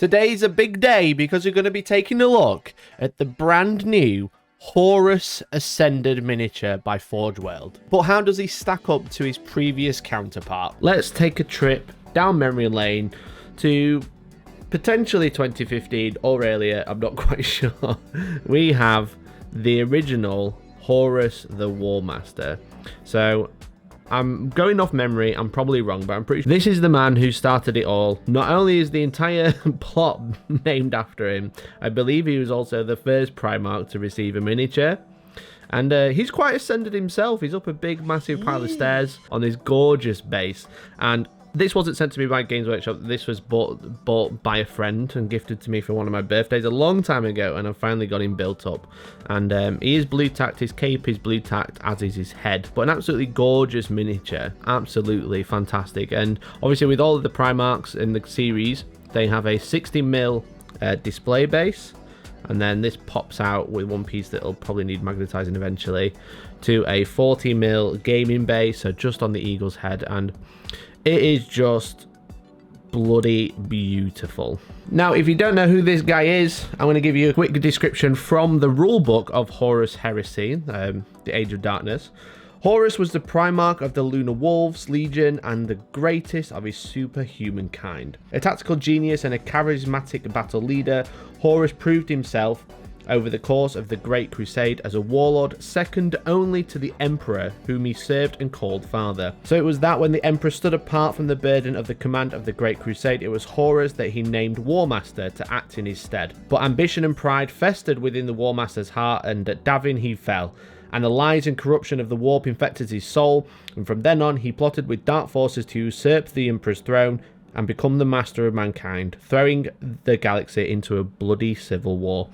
Today's a big day because we're going to be taking a look at the brand new Horus Ascended miniature by Forgeworld. But how does he stack up to his previous counterpart? Let's take a trip down memory lane to potentially 2015 or earlier, I'm not quite sure. We have the original Horus the Warmaster. So I'm going off memory, I'm probably wrong, but I'm pretty sure this is the man who started it all. Not only is the entire plot named after him, I believe he was also the first Primarch to receive a miniature. And he's quite ascended himself. He's up a big, massive pile of stairs on this gorgeous base. And this wasn't sent to me by Games Workshop. This was bought by a friend and gifted to me for one of my birthdays a long time ago, and I've finally got him built up. And he is blue tacked, his cape is blue tacked, as is his head. But an absolutely gorgeous miniature, absolutely fantastic. And obviously with all of the Primarchs in the series, they have a 60mm display base. And then this pops out with one piece that'll probably need magnetizing eventually to a 40mm gaming base, so just on the eagle's head. And it is just bloody beautiful. Now, if you don't know who this guy is, I'm going to give you a quick description from the rulebook of Horus Heresy, the Age of Darkness. Horus was the Primarch of the Lunar Wolves Legion and the greatest of his superhuman kind. A tactical genius and a charismatic battle leader, Horus proved himself over the course of the Great Crusade as a warlord second only to the Emperor, whom he served and called father. So it was that when the Emperor stood apart from the burden of the command of the Great Crusade, it was Horus that he named Warmaster to act in his stead. But ambition and pride festered within the Warmaster's heart, and at Davin he fell. And the lies and corruption of the warp infected his soul, and from then on he plotted with dark forces to usurp the Emperor's throne and become the master of mankind, throwing the galaxy into a bloody civil war.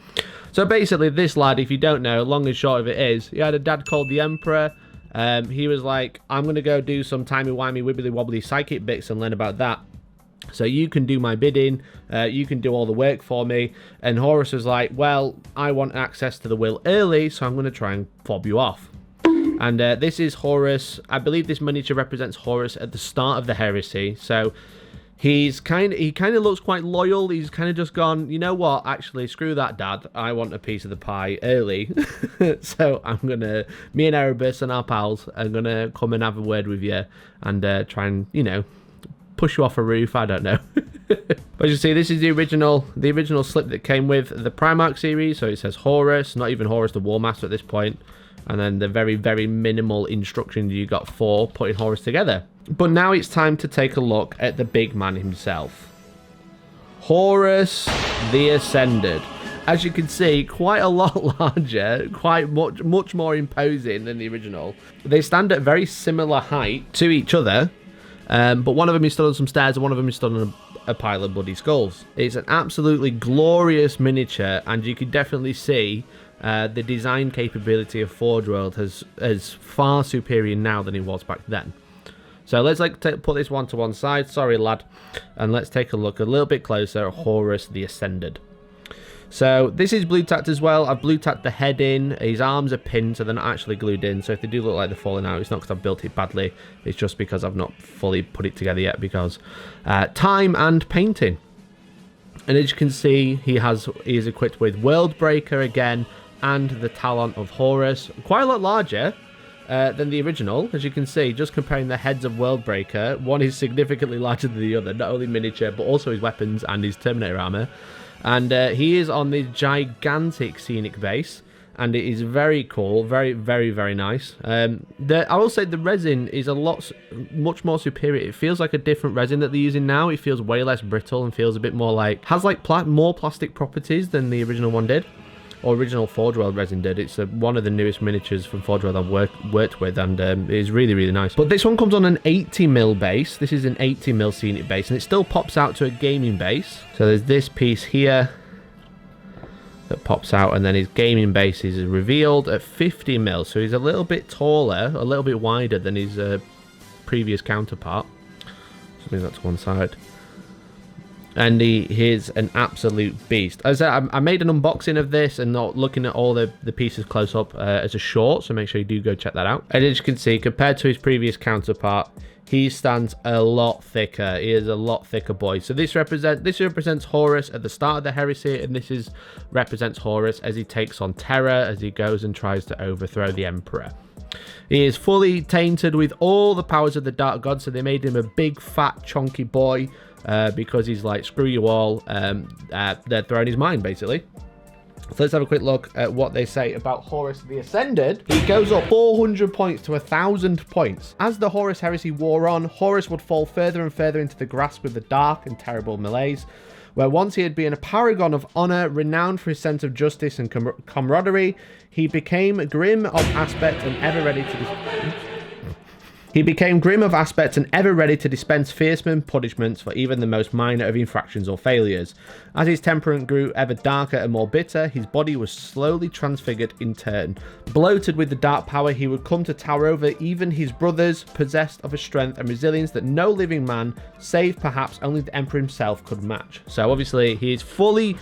So basically this lad, if you don't know, long and short of it is, he had a dad called the Emperor. He was like, I'm going to go do some timey-wimey, wibbly-wobbly psychic bits and learn about that. So you can do my bidding, you can do all the work for me. And Horus was like, well, I want access to the will early, so I'm going to try and fob you off. And this is Horus. I believe this miniature represents Horus at the start of the heresy. So he kind of looks quite loyal. He's kind of just gone, you know what, actually, screw that, Dad. I want a piece of the pie early. So I'm going to, me and Erebus and our pals are going to come and have a word with you and try and, you know, push you off a roof. I don't know. But as you see, this is the original slip that came with the Primarch series. So it says Horus, not even Horus the Warmaster at this point. And then the very, very minimal instructions you got for putting Horus together. But now it's time to take a look at the big man himself. Horus the Ascended. As you can see, quite a lot larger, quite much more imposing than the original. They stand at very similar height to each other, but one of them is stood on some stairs and one of them is stood on a pile of bloody skulls. It's an absolutely glorious miniature, and you can definitely see the design capability of Forgeworld is far superior now than it was back then. So let's put this one to one side, sorry lad, and let's take a look a little bit closer at Horus the Ascended. So this is blue tacked as well. I've blue tacked the head in. His arms are pinned, so they're not actually glued in. So if they do look like they're falling out, it's not because I've built it badly. It's just because I've not fully put it together yet because time and painting. And as you can see, he is equipped with Worldbreaker again and the Talon of Horus. Quite a lot larger than the original, as you can see. Just comparing the heads of Worldbreaker, one is significantly larger than the other. Not only miniature, but also his weapons and his Terminator armor. And he is on this gigantic scenic base, and it is very cool, very, very, very nice. I will say the resin is much more superior. It feels like a different resin that they're using now. It feels way less brittle and feels a bit more like, has like more plastic properties than the original one did. Or original Forgeworld resin did. It's one of the newest miniatures from Forgeworld I've worked with, and it is really, really nice. But this one comes on an 80mm base. This is an 80mm scenic base, and it still pops out to a gaming base. So there's this piece here that pops out, and then his gaming base is revealed at 50mm. So he's a little bit taller, a little bit wider than his previous counterpart. So move that to one side. And he is an absolute beast. As I made an unboxing of this and not looking at all the pieces close up as a short, so make sure you do go check that out. And as you can see, compared to his previous counterpart, he stands a lot thicker. He is a lot thicker boy. So this represents Horus at the start of the heresy, and this represents Horus as he takes on Terror, as he goes and tries to overthrow the Emperor. He is fully tainted with all the powers of the Dark God, so they made him a big, fat, chunky boy because he's like, screw you all. They're throwing his mind, basically. So let's have a quick look at what they say about Horus the Ascended. He goes up 400 points to 1,000 points. As the Horus heresy wore on, Horus would fall further and further into the grasp of the dark and terrible malaise, where once he had been a paragon of honor, renowned for his sense of justice and camaraderie, he became grim of aspect and ever ready to dispense fearsome punishments for even the most minor of infractions or failures. As his temperament grew ever darker and more bitter, his body was slowly transfigured in turn. Bloated with the dark power, he would come to tower over even his brothers, possessed of a strength and resilience that no living man, save perhaps only the Emperor himself, could match. So obviously he is fully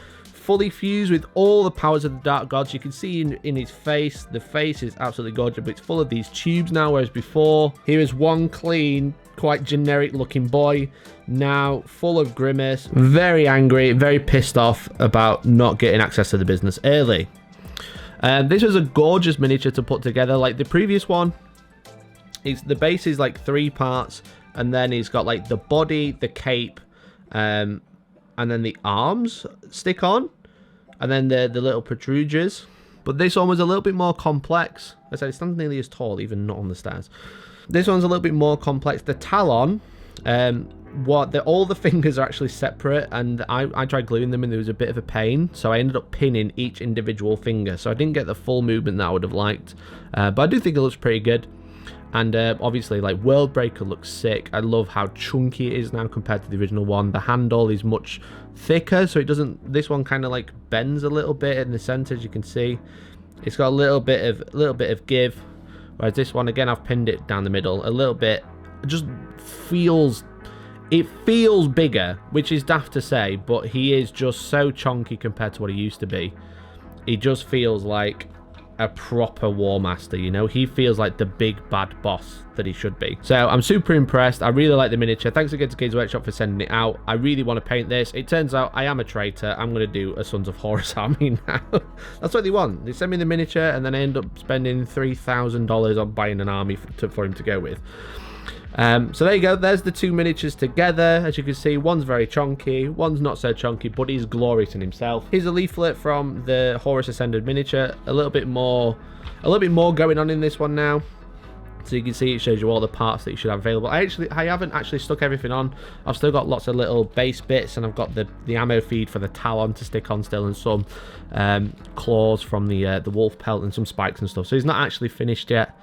fused with all the powers of the Dark Gods. You can see in his face, the face is absolutely gorgeous, but it's full of these tubes now, whereas before he was one clean, quite generic looking boy, now full of grimace, very angry, very pissed off about not getting access to the business early. This was a gorgeous miniature to put together. Like the previous one, the base is like 3 parts, and then he's got like the body, the cape, and then the arms stick on, and then the little protrusions. But this one was a little bit more complex. I said it stands nearly as tall, even not on the stairs. This one's a little bit more complex. The talon, all the fingers are actually separate, and I tried gluing them and there was a bit of a pain, so I ended up pinning each individual finger, so I didn't get the full movement that I would have liked, but I do think it looks pretty good. And obviously, like, Worldbreaker looks sick. I love how chunky it is now compared to the original one. The handle is much thicker, so it doesn't. This one kind of like bends a little bit in the center, as you can see. It's got a little bit of give, whereas this one, again, I've pinned it down the middle a little bit. It just feels bigger, which is daft to say, but he is just so chunky compared to what he used to be. He just feels like a proper war master, you know. He feels like the big bad boss that he should be. So I'm super impressed. I really like the miniature. Thanks again to Games Workshop for sending it out. I really want to paint this. It turns out I am a traitor. I'm going to do a Sons of Horus army now. That's what they want. They send me the miniature and then I end up spending $3,000 on buying an army for him to go with. So there you go. There's the 2 miniatures together. As you can see, one's very chunky, one's not so chunky, but he's glorious in himself. Here's a leaflet from the Horus Ascended miniature. A little bit more going on in this one now. So you can see it shows you all the parts that you should have available. I haven't actually stuck everything on. I've still got lots of little base bits, and I've got the ammo feed for the talon to stick on still, and some claws from the wolf pelt and some spikes and stuff. So he's not actually finished yet.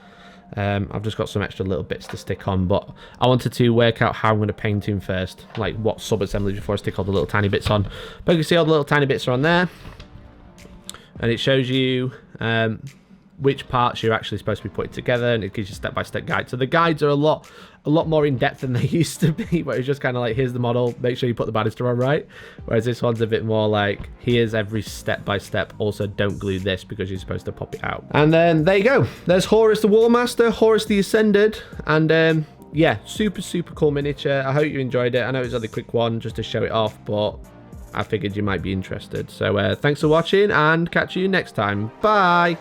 I've just got some extra little bits to stick on, but I wanted to work out how I'm going to paint him first, like what sub-assemblies before I stick all the little tiny bits on. But you can see all the little tiny bits are on there, and it shows you which parts you're actually supposed to be putting together, and it gives you step-by-step guides. So the guides are a lot more in-depth than they used to be, but it's just kind of like, here's the model, make sure you put the banister on right, whereas this one's a bit more like, here's every step-by-step, also don't glue this because you're supposed to pop it out. And then there you go, there's Horus the Warmaster, Horus the Ascended, and yeah, super cool miniature. I hope you enjoyed it. I know it was only a quick one just to show it off, but I figured you might be interested. So thanks for watching, and catch you next time. Bye!